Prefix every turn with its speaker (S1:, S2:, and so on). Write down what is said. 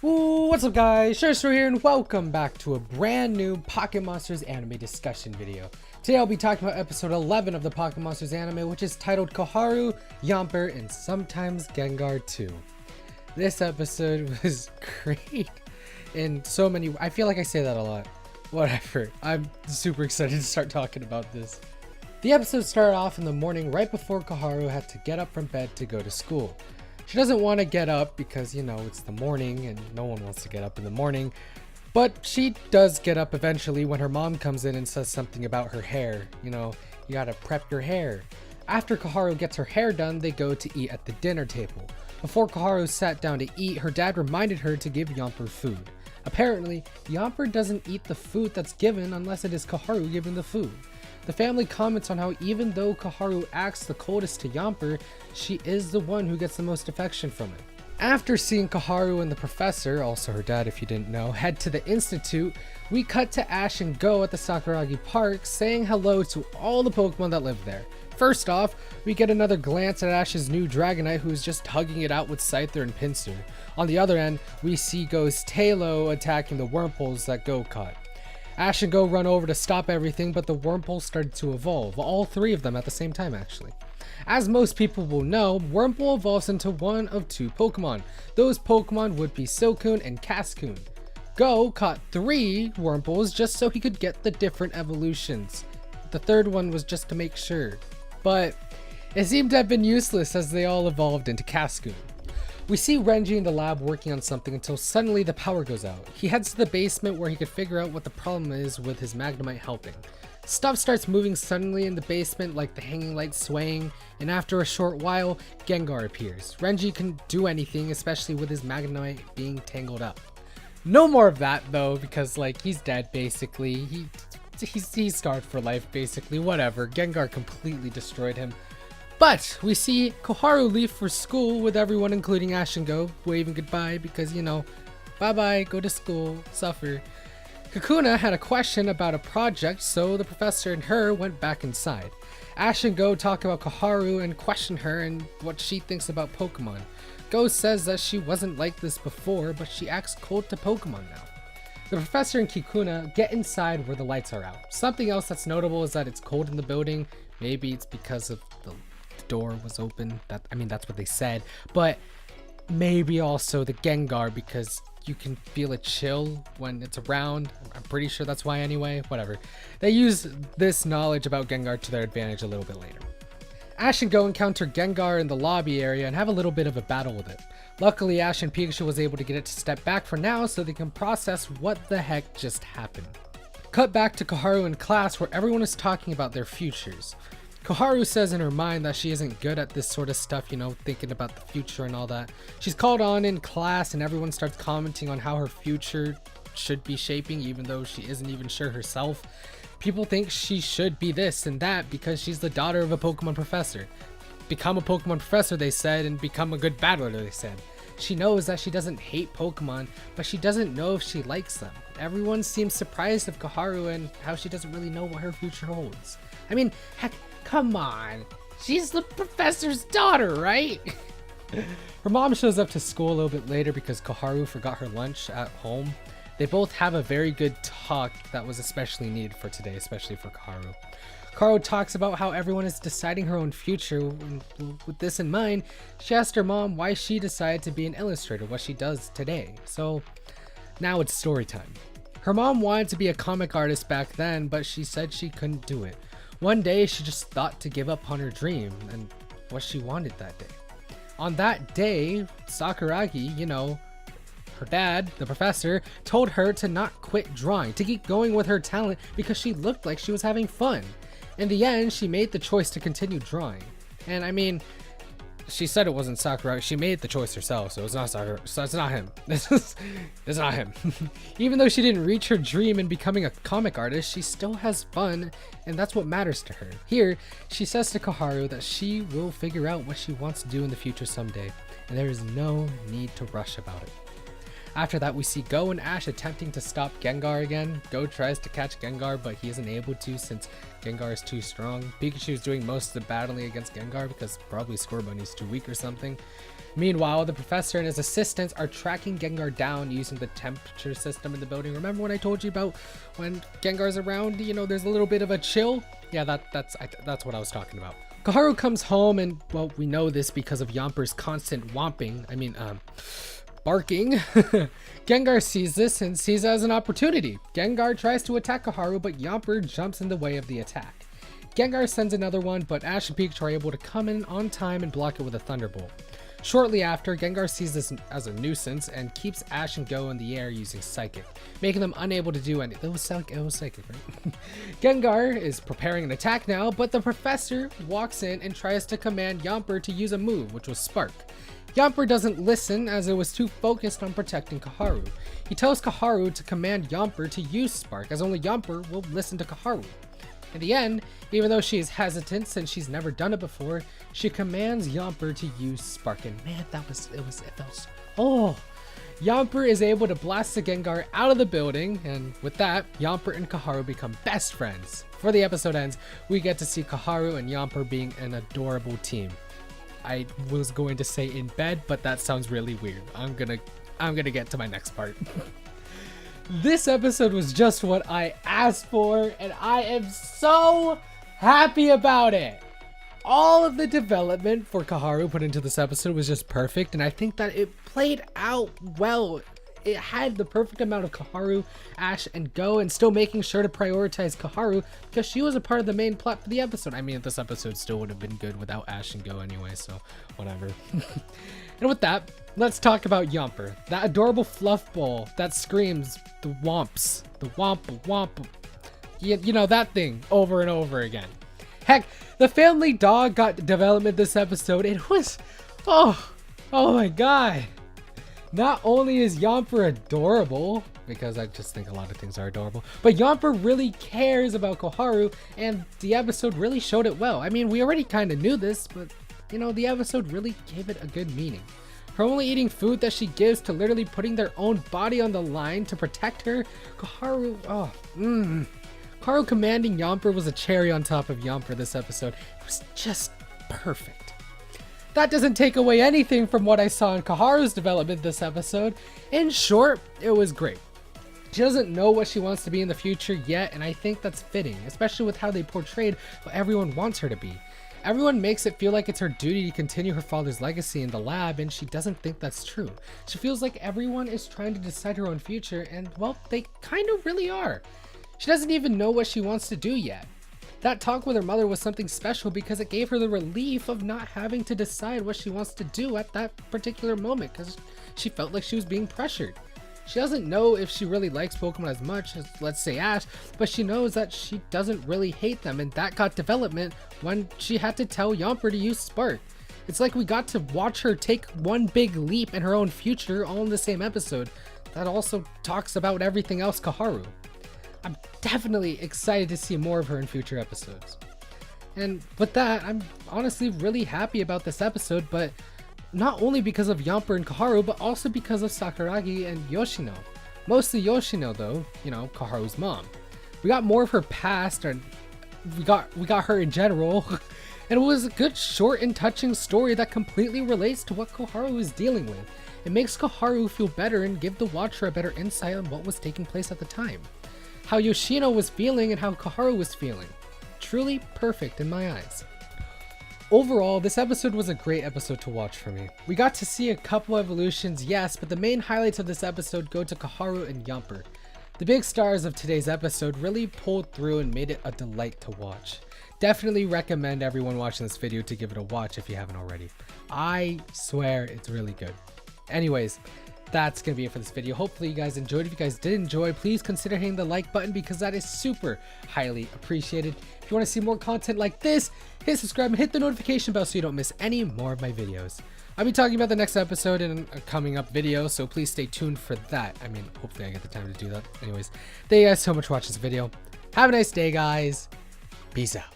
S1: Ooh, what's up guys, ShinyHunterDestroyer here and welcome back to a brand new Pocket Monsters anime discussion video. Today I'll be talking about episode 11 of the Pocket Monsters anime, which is titled Koharu, Yamper, and sometimes Gengar too. This episode was great in so many, I feel like I say that a lot. Whatever, I'm super excited to start talking about this. The episode started off in the morning right before Koharu had to get up from bed to go to school. She doesn't want to get up because, you know, it's the morning and no one wants to get up in the morning. But she does get up eventually when her mom comes in and says something about her hair. You know, you gotta prep your hair. After Koharu gets her hair done, they go to eat at the dinner table. Before Koharu sat down to eat, her dad reminded her to give Yamper food. Apparently, Yamper doesn't eat the food that's given unless it is Koharu giving the food. The family comments on how even though Koharu acts the coldest to Yamper, she is the one who gets the most affection from it. After seeing Koharu and the professor, also her dad if you didn't know, head to the institute, we cut to Ash and Go at the Sakuragi Park saying hello to all the Pokemon that live there. First off, we get another glance at Ash's new Dragonite who is just hugging it out with Scyther and Pinsir. On the other end, we see Go's Tailo attacking the Wurmples that Go caught. Ash and Go run over to stop everything, but the Wurmples started to evolve, all three of them at the same time actually. As most people will know, Wurmple evolves into one of two Pokemon. Those Pokemon would be Silcoon and Cascoon. Go caught 3 Wurmples just so he could get the different evolutions. The third one was just to make sure. But it seemed to have been useless as they all evolved into Cascoon. We see Renji in the lab working on something until suddenly the power goes out. He heads to the basement where he could figure out what the problem is with his Magnemite helping. Stuff starts moving suddenly in the basement like the hanging lights swaying, and after a short while, Gengar appears. Renji can do anything, especially with his Magnemite being tangled up. No more of that though, because like he's dead basically. He's scarred for life basically, whatever. Gengar completely destroyed him. But we see Koharu leave for school with everyone including Ash and Go waving goodbye because, you know, bye-bye, go to school, suffer. Kakuna had a question about a project, so the professor and her went back inside. Ash and Go talk about Koharu and question her and what she thinks about Pokemon. Go says that she wasn't like this before, but she acts cold to Pokemon now. The professor and Kakuna get inside where the lights are out. Something else that's notable is that it's cold in the building. Maybe it's because of the door was open. That's what they said, but maybe also the Gengar because you can feel a chill when it's around. I'm pretty sure that's why anyway. Whatever. They use this knowledge about Gengar to their advantage a little bit later. Ash and Go encounter Gengar in the lobby area and have a little bit of a battle with it. Luckily, Ash and Pikachu was able to get it to step back for now so they can process what the heck just happened. Cut back to Koharu in class where everyone is talking about their futures. Koharu says in her mind that she isn't good at this sort of stuff, you know, thinking about the future and all that. She's called on in class and everyone starts commenting on how her future should be shaping even though she isn't even sure herself. People think she should be this and that because she's the daughter of a Pokemon professor. Become a Pokemon professor, they said, and become a good battler, they said. She knows that she doesn't hate Pokemon, but she doesn't know if she likes them. Everyone seems surprised of Koharu and how she doesn't really know what her future holds. I mean, heck, come on, she's the professor's daughter, right? Her mom shows up to school a little bit later because Koharu forgot her lunch at home. They both have a very good talk that was especially needed for today, especially for Koharu. Koharu talks about how everyone is deciding her own future, and with this in mind, she asked her mom why she decided to be an illustrator, what she does today. So now it's story time. Her mom wanted to be a comic artist back then, but she said she couldn't do it. One day, she just thought to give up on her dream and what she wanted that day. On that day, Sakuragi, you know, her dad, the professor, told her to not quit drawing, to keep going with her talent because she looked like she was having fun. In the end, she made the choice to continue drawing. And I mean, she said it wasn't Sakuragi. She made the choice herself, so it's not Sakuragi. So it's not him. It's not him. Even though she didn't reach her dream in becoming a comic artist, she still has fun, and that's what matters to her. Here, she says to Koharu that she will figure out what she wants to do in the future someday, and there is no need to rush about it. After that, we see Go and Ash attempting to stop Gengar again. Go tries to catch Gengar, but he isn't able to since Gengar is too strong. Pikachu is doing most of the battling against Gengar because probably Scorbunny's too weak or something. Meanwhile, the professor and his assistants are tracking Gengar down using the temperature system in the building. Remember when I told you about when Gengar's around, you know, there's a little bit of a chill? Yeah, that's what I was talking about. Koharu comes home and, well, we know this because of Yamper's constant barking. Gengar sees this and sees it as an opportunity. Gengar tries to attack Koharu, but Yamper jumps in the way of the attack. Gengar sends another one, but Ash and Pikachu are able to come in on time and block it with a Thunderbolt. Shortly after, Gengar sees this as a nuisance and keeps Ash and Go in the air using Psychic, making them unable to do anything. It was Psychic, right? Gengar is preparing an attack now, but the professor walks in and tries to command Yamper to use a move, which was Spark. Yamper doesn't listen as it was too focused on protecting Koharu. He tells Koharu to command Yamper to use Spark, as only Yamper will listen to Koharu. In the end, even though she is hesitant since she's never done it before, she commands Yamper to use Spark. And man, Yamper is able to blast the Gengar out of the building, and with that, Yamper and Koharu become best friends. Before the episode ends, we get to see Koharu and Yamper being an adorable team. I was going to say in bed, but that sounds really weird. I'm gonna get to my next part. This episode was just what I asked for, and I am so happy about it. All of the development for Koharu put into this episode was just perfect, and I think that it played out well. It had the perfect amount of Koharu, Ash, and Go, and still making sure to prioritize Koharu because she was a part of the main plot for the episode. I mean, this episode still would have been good without Ash and Go anyway, so whatever. And with that, let's talk about Yamper, that adorable fluff ball that screams the womps, the womp womp, you know, that thing over and over again. Heck, the family dog got development this episode. It was, oh my god. Not only is Yamper adorable, because I just think a lot of things are adorable, but Yamper really cares about Koharu, and the episode really showed it well. I mean, we already kind of knew this, but you know, the episode really gave it a good meaning. Her only eating food that she gives to literally putting their own body on the line to protect her, Koharu, Koharu commanding Yamper was a cherry on top of Yamper this episode. It was just perfect. That doesn't take away anything from what I saw in Koharu's development this episode. In short, it was great. She doesn't know what she wants to be in the future yet, and I think that's fitting, especially with how they portrayed what everyone wants her to be. Everyone makes it feel like it's her duty to continue her father's legacy in the lab, and she doesn't think that's true. She feels like everyone is trying to decide her own future, and well, they kind of really are. She doesn't even know what she wants to do yet. That talk with her mother was something special because it gave her the relief of not having to decide what she wants to do at that particular moment because she felt like she was being pressured. She doesn't know if she really likes Pokemon as much as, let's say, Ash, but she knows that she doesn't really hate them, and that got development when she had to tell Yamper to use Spark. It's like we got to watch her take one big leap in her own future all in the same episode that also talks about everything else Koharu. I'm definitely excited to see more of her in future episodes. And with that, I'm honestly really happy about this episode, but not only because of Yamper and Koharu, but also because of Sakuragi and Yoshino. Mostly Yoshino though, you know, Koharu's mom. We got more of her past, and we got her in general, and it was a good, short, and touching story that completely relates to what Koharu is dealing with. It makes Koharu feel better and give the watcher a better insight on what was taking place at the time. How Yoshino was feeling and how Koharu was feeling. Truly perfect in my eyes. Overall, this episode was a great episode to watch for me. We got to see a couple evolutions, yes, but the main highlights of this episode go to Koharu and Yamper. The big stars of today's episode really pulled through and made it a delight to watch. Definitely recommend everyone watching this video to give it a watch if you haven't already. I swear it's really good. Anyways, that's gonna be it for this video. Hopefully you guys enjoyed. If you guys did enjoy, please consider hitting the like button because that is super highly appreciated. If you want to see more content like this, hit subscribe and hit the notification bell so you don't miss any more of my videos. I'll be talking about the next episode in a coming up video, so please stay tuned for that. I mean, hopefully I get the time to do that. Anyways, thank you guys so much for watching this video. Have a nice day, guys. Peace out.